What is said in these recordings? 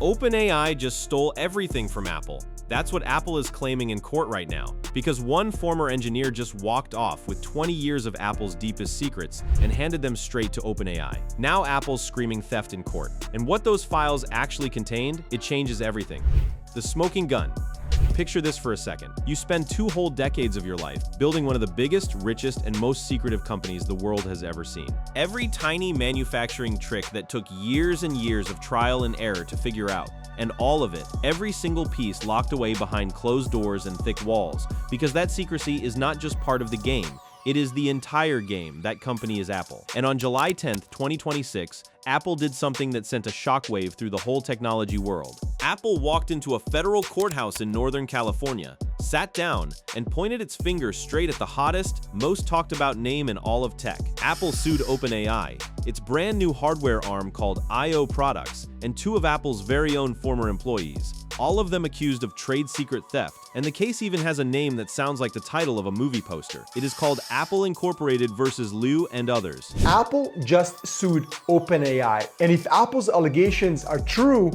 OpenAI just stole everything from Apple. That's what Apple is claiming in court right now, because one former engineer just walked off with 20 years of Apple's deepest secrets and handed them straight to OpenAI. Now Apple's screaming theft in court. And what those files actually contained, it changes everything. The smoking gun. Picture this for a second. You spend 2 whole decades of your life building one of the biggest, richest, and most secretive companies the world has ever seen. Every tiny manufacturing trick that took years and years of trial and error to figure out, and all of it, every single piece locked away behind closed doors and thick walls, because that secrecy is not just part of the game, it is the entire game. That company is Apple. And on July 10th, 2026, Apple did something that sent a shockwave through the whole technology world. Apple walked into a federal courthouse in Northern California, sat down, and pointed its finger straight at the hottest, most talked about name in all of tech. Apple sued OpenAI, its brand new hardware arm called I/O Products, and 2 of Apple's very own former employees, all of them accused of trade secret theft. And the case even has a name that sounds like the title of a movie poster. It is called Apple Incorporated versus Liu and others. Apple just sued OpenAI, and if Apple's allegations are true,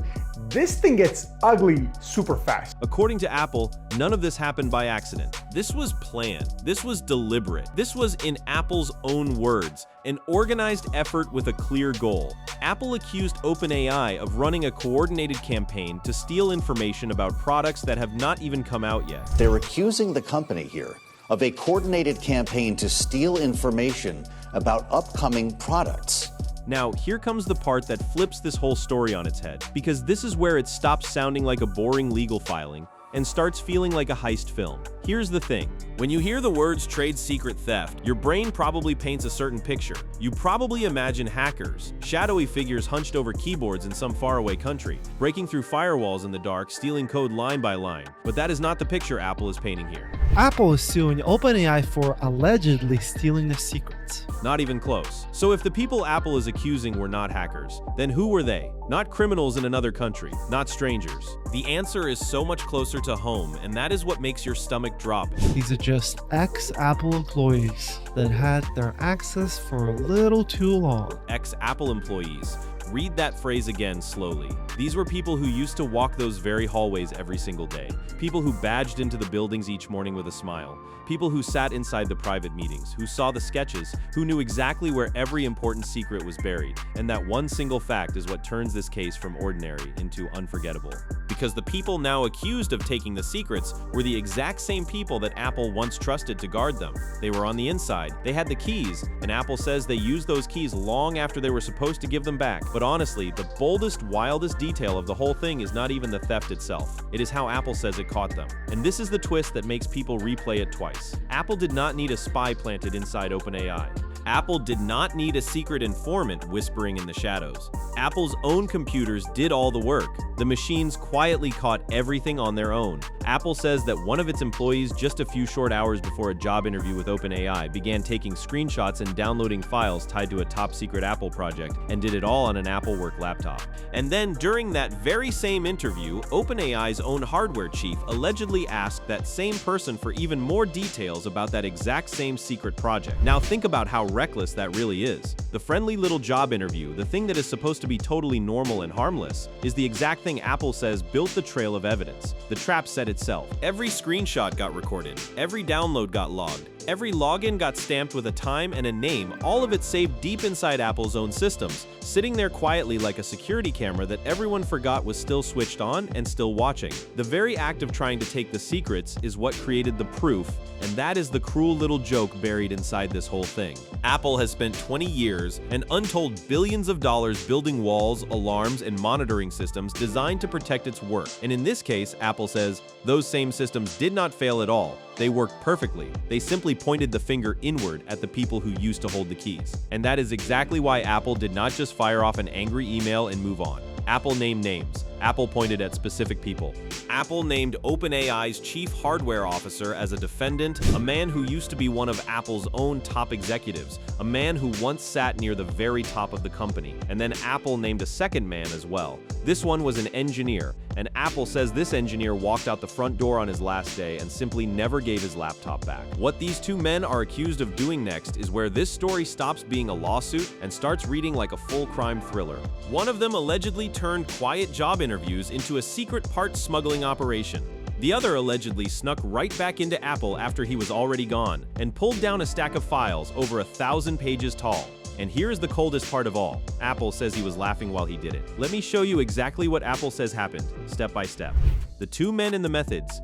this thing gets ugly super fast. According to Apple, none of this happened by accident. This was planned. This was deliberate. This was, in Apple's own words, an organized effort with a clear goal. Apple accused OpenAI of running a coordinated campaign to steal information about products that have not even come out yet. They're accusing the company here of a coordinated campaign to steal information about upcoming products. Now, here comes the part that flips this whole story on its head, because this is where it stops sounding like a boring legal filing and starts feeling like a heist film. Here's the thing. When you hear the words trade secret theft, your brain probably paints a certain picture. You probably imagine hackers, shadowy figures hunched over keyboards in some faraway country, breaking through firewalls in the dark, stealing code line by line. But that is not the picture Apple is painting here. Apple is suing OpenAI for allegedly stealing the secrets. Not even close. So if the people Apple is accusing were not hackers, then who were they? Not criminals in another country, not strangers. The answer is so much closer to home, and that is what makes your stomach drop. These are just ex-Apple employees that had their access for a little too long. Ex-Apple employees. Read that phrase again slowly. These were people who used to walk those very hallways every single day. People who badged into the buildings each morning with a smile. People who sat inside the private meetings, who saw the sketches, who knew exactly where every important secret was buried. And that one single fact is what turns this case from ordinary into unforgettable. Because the people now accused of taking the secrets were the exact same people that Apple once trusted to guard them. They were on the inside, they had the keys, and Apple says they used those keys long after they were supposed to give them back. But honestly, the boldest, wildest detail of the whole thing is not even the theft itself. It is how Apple says it caught them. And this is the twist that makes people replay it twice. Apple did not need a spy planted inside OpenAI. Apple did not need a secret informant whispering in the shadows. Apple's own computers did all the work. The machines quietly caught everything on their own. Apple says that one of its employees, just a few short hours before a job interview with OpenAI, began taking screenshots and downloading files tied to a top-secret Apple project, and did it all on an Apple work laptop. And then, during that very same interview, OpenAI's own hardware chief allegedly asked that same person for even more details about that exact same secret project. Now think about how reckless that really is. The friendly little job interview, the thing that is supposed to be totally normal and harmless, is the exact thing Apple says built the trail of evidence. The trap set itself. Every screenshot got recorded. Every download got logged. Every login got stamped with a time and a name, all of it saved deep inside Apple's own systems, sitting there quietly like a security camera that everyone forgot was still switched on and still watching. The very act of trying to take the secrets is what created the proof, and that is the cruel little joke buried inside this whole thing. Apple has spent 20 years and untold billions of dollars building walls, alarms, and monitoring systems designed to protect its work. And in this case, Apple says, those same systems did not fail at all. They worked perfectly. They simply pointed the finger inward at the people who used to hold the keys. And that is exactly why Apple did not just fire off an angry email and move on. Apple named names. Apple pointed at specific people. Apple named OpenAI's chief hardware officer as a defendant, a man who used to be one of Apple's own top executives, a man who once sat near the very top of the company. And then Apple named a second man as well. This one was an engineer, And Apple says this engineer walked out the front door on his last day and simply never gave his laptop back. What these two men are accused of doing next is where this story stops being a lawsuit and starts reading like a full crime thriller. One of them allegedly turned quiet job interviews into a secret parts smuggling operation. The other allegedly snuck right back into Apple after he was already gone and pulled down a stack of files over 1,000 pages tall. And here's the coldest part of all. Apple says he was laughing while he did it. Let me show you exactly what Apple says happened, step by step. The two men and the methods.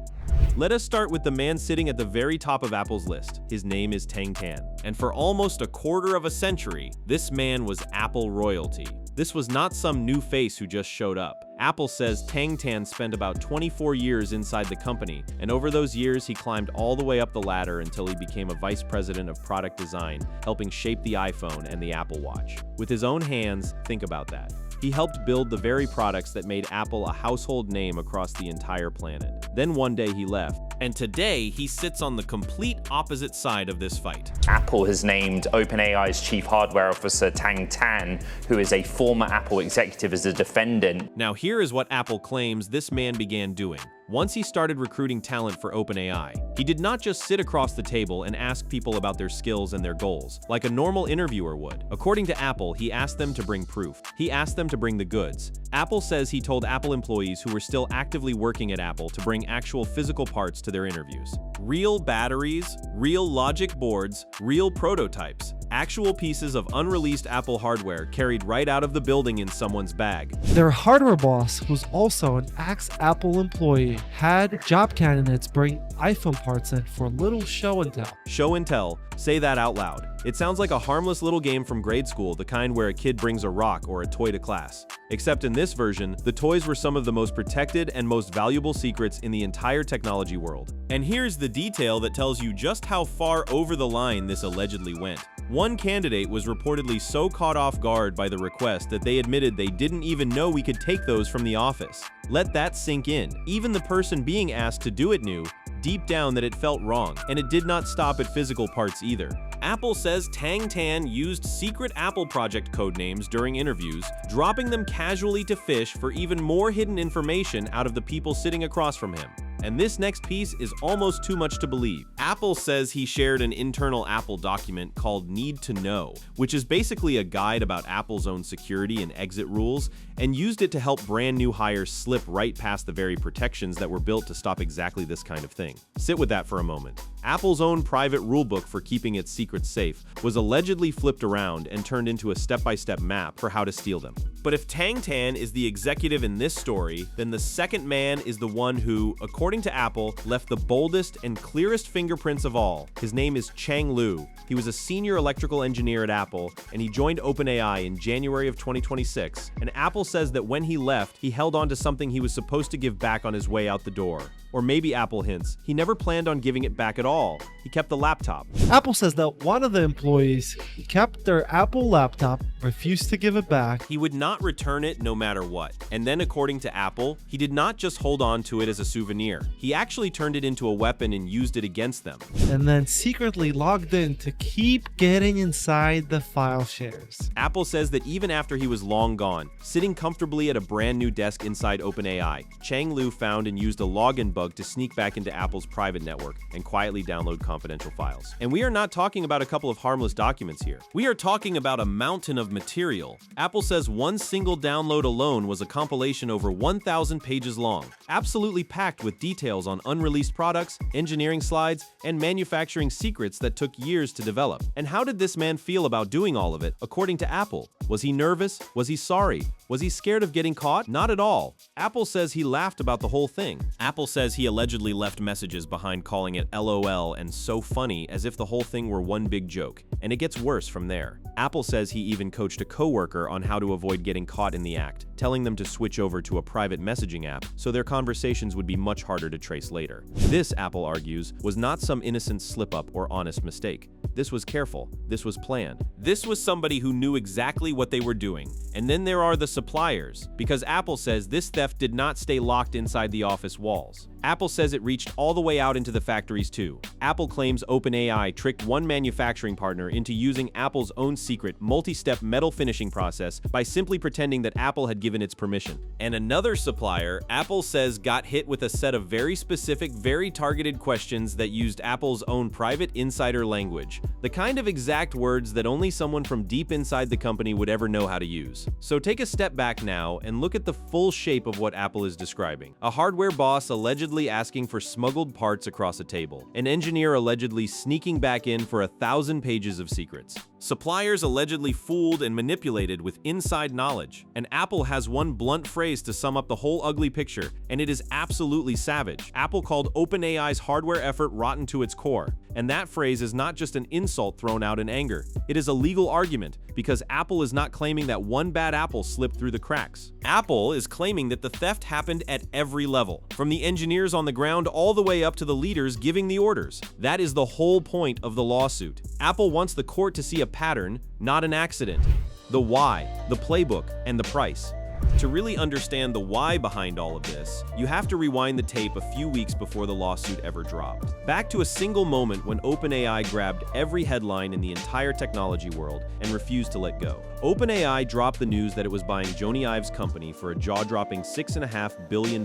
Let us start with the man sitting at the very top of Apple's list. His name is Tang Tan. And for almost a quarter of a century, this man was Apple royalty. This was not some new face who just showed up. Apple says Tang Tan spent about 24 years inside the company, and over those years he climbed all the way up the ladder until he became a vice president of product design, helping shape the iPhone and the Apple Watch. With his own hands, think about that. He helped build the very products that made Apple a household name across the entire planet. Then one day he left, and today he sits on the complete opposite side of this fight. Apple has named OpenAI's chief hardware officer Tang Tan, who is a former Apple executive, as a defendant. Now here is what Apple claims this man began doing. Once he started recruiting talent for OpenAI, he did not just sit across the table and ask people about their skills and their goals, like a normal interviewer would. According to Apple, he asked them to bring proof. He asked them to bring the goods. Apple says he told Apple employees who were still actively working at Apple to bring actual physical parts to their interviews. Real batteries, real logic boards, real prototypes. Actual pieces of unreleased Apple hardware carried right out of the building in someone's bag. Their hardware boss, who's also an ex-Apple employee, had job candidates bring iPhone parts in for a little show and tell. Show and tell. Say that out loud. It sounds like a harmless little game from grade school, the kind where a kid brings a rock or a toy to class. Except in this version, the toys were some of the most protected and most valuable secrets in the entire technology world. And here's the detail that tells you just how far over the line this allegedly went. One candidate was reportedly so caught off guard by the request that they admitted they didn't even know we could take those from the office. Let that sink in. Even the person being asked to do it knew, deep down, that it felt wrong, and it did not stop at physical parts either. Apple says Tang Tan used secret Apple project codenames during interviews, dropping them casually to fish for even more hidden information out of the people sitting across from him. And this next piece is almost too much to believe. Apple says he shared an internal Apple document called Need to Know, which is basically a guide about Apple's own security and exit rules, and used it to help brand new hires slip right past the very protections that were built to stop exactly this kind of thing. Sit with that for a moment. Apple's own private rulebook for keeping its secrets safe was allegedly flipped around and turned into a step-by-step map for how to steal them. But if Tang Tan is the executive in this story, then the second man is the one who, according to Apple, left the boldest and clearest fingerprints of all. His name is Chang Liu. He was a senior electrical engineer at Apple, and he joined OpenAI in January of 2026. And Apple says that when he left, he held on to something he was supposed to give back on his way out the door. Or maybe Apple hints he never planned on giving it back at all. He kept the laptop. Apple says that one of the employees kept their Apple laptop, refused to give it back. He would not return it no matter what. And then, according to Apple, he did not just hold on to it as a souvenir. He actually turned it into a weapon and used it against them. And then secretly logged in to keep getting inside the file shares. Apple says that even after he was long gone, sitting comfortably at a brand new desk inside OpenAI, Chang Liu found and used a login bug to sneak back into Apple's private network and quietly download confidential files. And we are not talking about a couple of harmless documents here. We are talking about a mountain of material. Apple says one single download alone was a compilation over 1,000 pages long, absolutely packed with details on unreleased products, engineering slides, and manufacturing secrets that took years to develop. And how did this man feel about doing all of it, according to Apple? Was he nervous? Was he sorry? Was he scared of getting caught? Not at all. Apple says he laughed about the whole thing. Apple says he allegedly left messages behind calling it LOL and so funny, as if the whole thing were one big joke. And it gets worse from there. Apple says he even coached a coworker on how to avoid getting caught in the act, telling them to switch over to a private messaging app so their conversations would be much harder to trace later. This, Apple argues, was not some innocent slip-up or honest mistake. This was careful. This was planned. This was somebody who knew exactly what they were doing. And then there are the suppliers, because Apple says this theft did not stay locked inside the office walls. Apple says it reached all the way out into the factories too. Apple claims OpenAI tricked one manufacturing partner into using Apple's own secret multi-step metal finishing process by simply pretending that Apple had given its permission. And another supplier, Apple says, got hit with a set of very specific, very targeted questions that used Apple's own private insider language, the kind of exact words that only someone from deep inside the company would ever know how to use. So take a step back now and look at the full shape of what Apple is describing. A hardware boss allegedly asking for smuggled parts across a table. An engineer allegedly sneaking back in for 1,000 pages of secrets. Suppliers allegedly fooled and manipulated with inside knowledge. And Apple has one blunt phrase to sum up the whole ugly picture, and it is absolutely savage. Apple called OpenAI's hardware effort rotten to its core. And that phrase is not just an insult thrown out in anger. It is a legal argument, because Apple is not claiming that one bad apple slipped through the cracks. Apple is claiming that the theft happened at every level, from the engineers on the ground all the way up to the leaders giving the orders. That is the whole point of the lawsuit. Apple wants the court to see a pattern, not an accident. The why, the playbook, and the price. To really understand the why behind all of this, you have to rewind the tape a few weeks before the lawsuit ever dropped. Back to a single moment when OpenAI grabbed every headline in the entire technology world and refused to let go. OpenAI dropped the news that it was buying Jony Ive's company for a jaw-dropping $6.5 billion.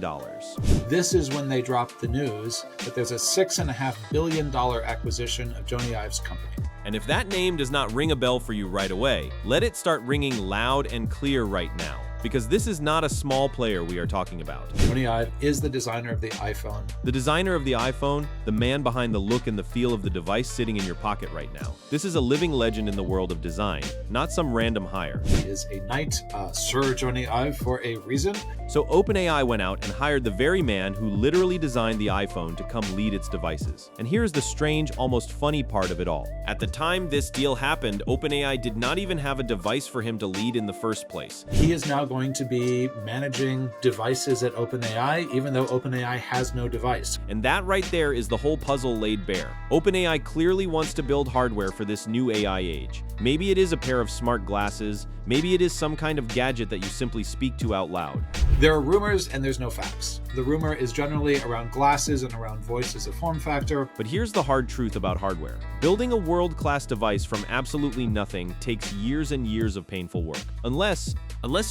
This is when they dropped the news that there's a $6.5 billion acquisition of Jony Ive's company. And if that name does not ring a bell for you right away, let it start ringing loud and clear right now. Because this is not a small player we are talking about. Jony Ive is the designer of the iPhone. The designer of the iPhone, the man behind the look and the feel of the device sitting in your pocket right now. This is a living legend in the world of design, not some random hire. He is a knight, Sir Jony Ive, for a reason. So OpenAI went out and hired the very man who literally designed the iPhone to come lead its devices. And here's the strange, almost funny part of it all. At the time this deal happened, OpenAI did not even have a device for him to lead in the first place. He is now going to be managing devices at OpenAI, even though OpenAI has no device. And that right there is the whole puzzle laid bare. OpenAI clearly wants to build hardware for this new AI age. Maybe it is a pair of smart glasses, maybe it is some kind of gadget that you simply speak to out loud. There are rumors and there's no facts. The rumor is generally around glasses and around voice as a form factor. But here's the hard truth about hardware. Building a world-class device from absolutely nothing takes years and years of painful work. Unless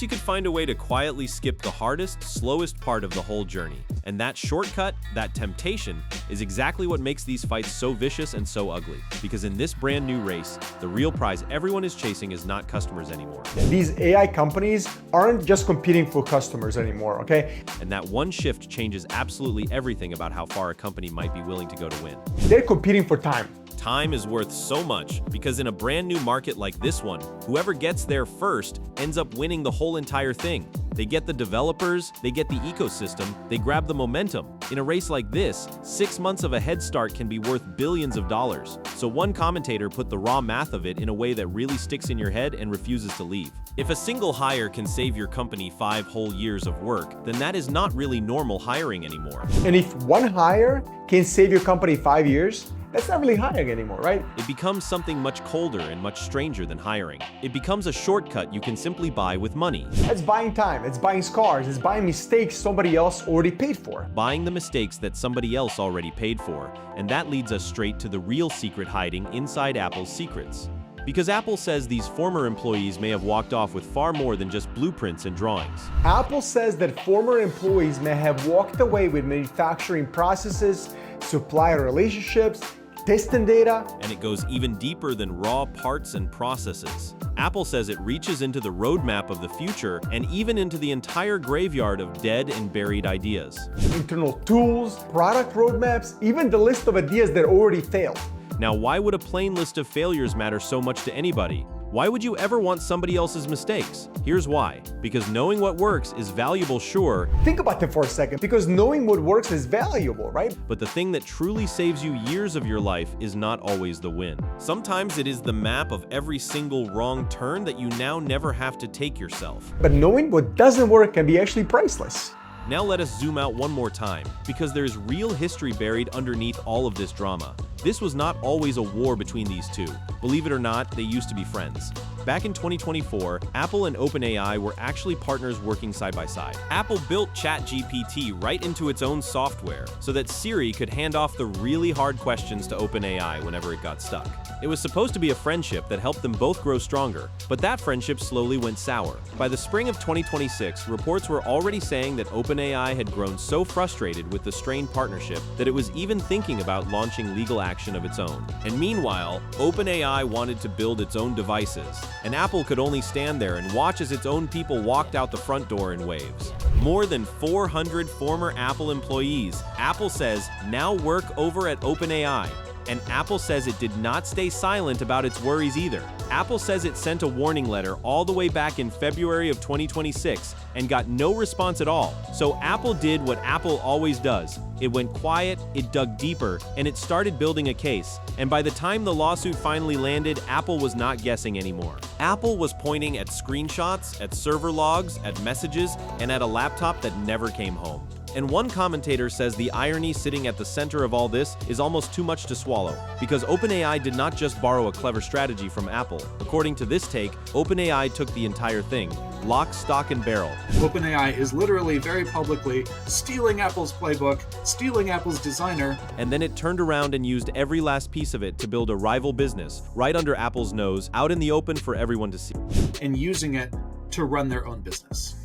you could find a way to quietly skip the hardest, slowest part of the whole journey. And that shortcut, that temptation, is exactly what makes these fights so vicious and so ugly. Because in this brand new race, the real prize everyone is chasing is not customers anymore. These AI companies aren't just competing for customers anymore, okay? And that one shift changes absolutely everything about how far a company might be willing to go to win. They're competing for time. Time is worth so much because in a brand new market like this one, whoever gets there first ends up winning the whole entire thing. They get the developers, they get the ecosystem, they grab the momentum. In a race like this, 6 months of a head start can be worth billions of dollars. So one commentator put the raw math of it in a way that really sticks in your head and refuses to leave. If a single hire can save your company 5 whole years of work, then that is not really normal hiring anymore. And if one hire can save your company 5 years, that's not really hiring anymore, right? It becomes something much colder and much stranger than hiring. It becomes a shortcut you can simply buy with money. It's buying time, it's buying scars, it's buying mistakes somebody else already paid for. Buying the mistakes that somebody else already paid for. And that leads us straight to the real secret hiding inside Apple's secrets. Because Apple says these former employees may have walked off with far more than just blueprints and drawings. Apple says that former employees may have walked away with manufacturing processes, supplier relationships, testing data. And it goes even deeper than raw parts and processes. Apple says it reaches into the roadmap of the future and even into the entire graveyard of dead and buried ideas. Internal tools, product roadmaps, even the list of ideas that already failed. Now, why would a plain list of failures matter so much to anybody? Why would you ever want somebody else's mistakes? Here's why. Because knowing what works is valuable, sure. Think about that for a second, because knowing what works is valuable, right? But the thing that truly saves you years of your life is not always the win. Sometimes it is the map of every single wrong turn that you now never have to take yourself. But knowing what doesn't work can be actually priceless. Now let us zoom out one more time, because there's real history buried underneath all of this drama. This was not always a war between these two. Believe it or not, they used to be friends. Back in 2024, Apple and OpenAI were actually partners working side by side. Apple built ChatGPT right into its own software so that Siri could hand off the really hard questions to OpenAI whenever it got stuck. It was supposed to be a friendship that helped them both grow stronger, but that friendship slowly went sour. By the spring of 2026, reports were already saying that OpenAI had grown so frustrated with the strained partnership that it was even thinking about launching legal action of its own. And meanwhile, OpenAI wanted to build its own devices, and Apple could only stand there and watch as its own people walked out the front door in waves. More than 400 former Apple employees, Apple says, now work over at OpenAI. And Apple says it did not stay silent about its worries either. Apple says it sent a warning letter all the way back in February of 2026 and got no response at all. So Apple did what Apple always does. It went quiet, it dug deeper, and it started building a case. And by the time the lawsuit finally landed, Apple was not guessing anymore. Apple was pointing at screenshots, at server logs, at messages, and at a laptop that never came home. And one commentator says the irony sitting at the center of all this is almost too much to swallow, because OpenAI did not just borrow a clever strategy from Apple. According to this take, OpenAI took the entire thing, lock, stock, and barrel. OpenAI is literally very publicly stealing Apple's playbook, stealing Apple's designer. And then it turned around and used every last piece of it to build a rival business right under Apple's nose, out in the open for everyone to see. And using it to run their own business.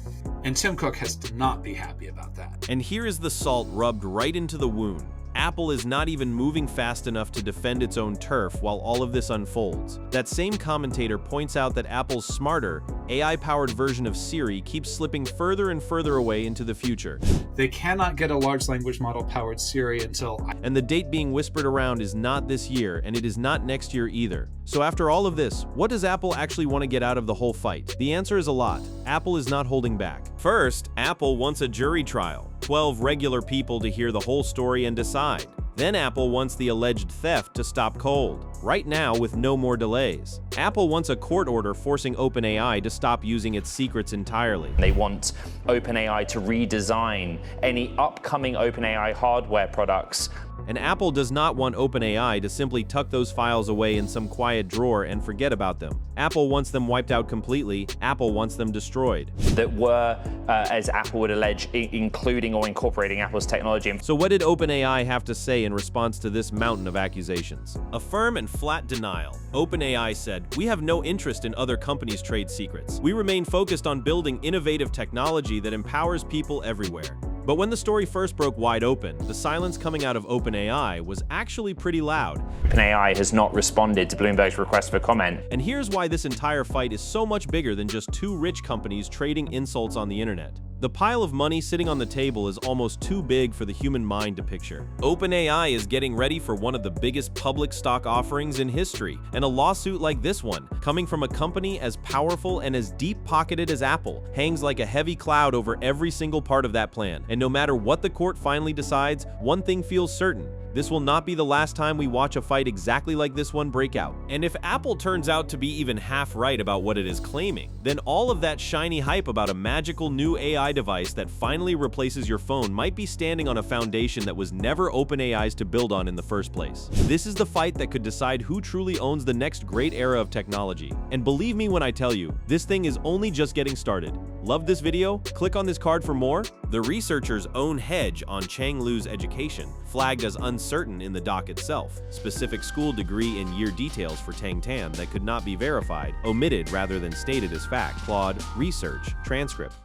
And Tim Cook has to not be happy about that. And here is the salt rubbed right into the wound. Apple is not even moving fast enough to defend its own turf while all of this unfolds. That same commentator points out that Apple's smarter, AI-powered version of Siri keeps slipping further and further away into the future. They cannot get a large language model-powered Siri until... And the date being whispered around is not this year, and it is not next year either. So after all of this, what does Apple actually want to get out of the whole fight? The answer is a lot. Apple is not holding back. First, Apple wants a jury trial. 12 regular people to hear the whole story and decide. Then Apple wants the alleged theft to stop cold, right now with no more delays. Apple wants a court order forcing OpenAI to stop using its secrets entirely. They want OpenAI to redesign any upcoming OpenAI hardware products. And Apple does not want OpenAI to simply tuck those files away in some quiet drawer and forget about them. Apple wants them wiped out completely. Apple wants them destroyed. That were, as Apple would allege, including or incorporating Apple's technology. So what did OpenAI have to say in response to this mountain of accusations? A firm and flat denial. OpenAI said, "We have no interest in other companies' trade secrets. We remain focused on building innovative technology that empowers people everywhere." But when the story first broke wide open, the silence coming out of OpenAI was actually pretty loud. OpenAI has not responded to Bloomberg's request for comment. And here's why this entire fight is so much bigger than just two rich companies trading insults on the internet. The pile of money sitting on the table is almost too big for the human mind to picture. OpenAI is getting ready for one of the biggest public stock offerings in history, and a lawsuit like this one, coming from a company as powerful and as deep-pocketed as Apple, hangs like a heavy cloud over every single part of that plan. And no matter what the court finally decides, one thing feels certain: this will not be the last time we watch a fight exactly like this one break out. And if Apple turns out to be even half right about what it is claiming, then all of that shiny hype about a magical new AI device that finally replaces your phone might be standing on a foundation that was never OpenAI's to build on in the first place. This is the fight that could decide who truly owns the next great era of technology. And believe me when I tell you, this thing is only just getting started. Love this video? Click on this card for more. The researchers' own hedge on Chang Lu's education, flagged as uncertain in the doc itself, specific school degree and year details for Tang Tan that could not be verified, omitted rather than stated as fact, Claude, research, transcript.